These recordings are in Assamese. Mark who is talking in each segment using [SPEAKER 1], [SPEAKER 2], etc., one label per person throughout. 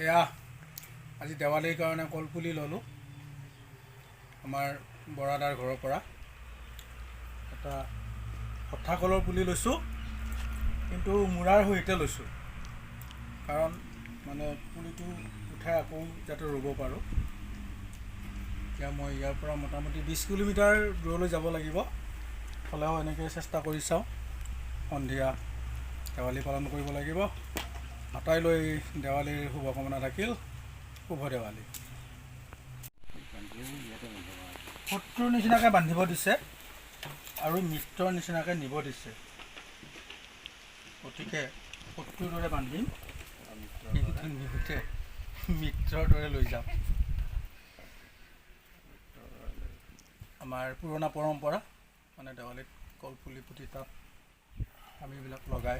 [SPEAKER 1] এয়া আজি দেৱালীৰ কাৰণে কলপুলি ল'লোঁ আমাৰ বৰাদাৰ ঘৰৰ পৰা। এটা হঠা কলৰ পুলি লৈছোঁ, কিন্তু মূৰাৰ সৈতে লৈছোঁ, কাৰণ মানে পুলিটো উঠাই আকৌ যাতে ৰুব পাৰোঁ। এতিয়া মই ইয়াৰ পৰা মোটামুটি 20 কিলোমিটাৰ দূৰলৈ যাব লাগিব। হ'লেও এনেকৈ চেষ্টা কৰি চাওঁ, সন্ধিয়া দেৱালী পালন কৰিব লাগিব। আটাইলৈ দেৱালীৰ শুভকামনা থাকিল। শুভ দেৱালী। শত্ৰুৰ নিচিনাকৈ বান্ধিব দিছে আৰু মিত্ৰৰ নিচিনাকৈ নিব দিছে, গতিকে শত্ৰুৰ দৰে বান্ধিম, কিন্তু নিওঁতে মিত্ৰৰ দৰে লৈ যাম। আমাৰ পুৰণা পৰম্পৰা, মানে দেৱালীত কলপুলি পুতি তাত আমি এইবিলাক লগাই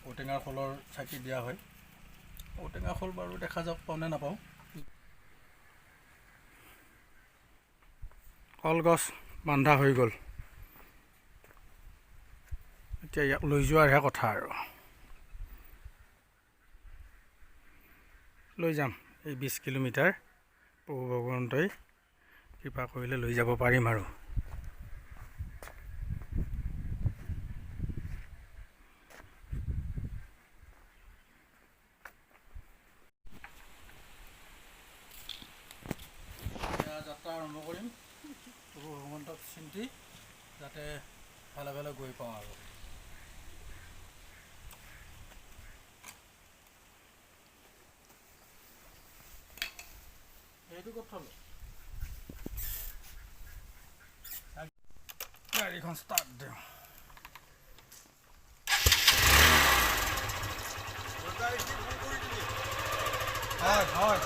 [SPEAKER 1] ঔটেঙাৰ খোলৰ চাকি দিয়া হয়। ঔটেঙা খোল বাৰু দেখা যাওক পাওঁ নে নাপাওঁ। কলগছ বন্ধা হৈ গ'ল, এতিয়া ইয়াক লৈ যোৱাৰহে কথা আৰু। লৈ যাম এই 20 কিলোমিটাৰ, প্ৰভু ভগৱন্তই কৃপা কৰিলে লৈ যাব পাৰিম আৰু। যাত্ৰা আৰম্ভ কৰিম, প্ৰভু ভগৱন্তক চিন্তি যাতে ভালে ভালে গৈ পাওঁ আৰু। এইটো ক'ত থ'লো? গাড়ীখন ষ্টাৰ্ট দিওঁ। হয়।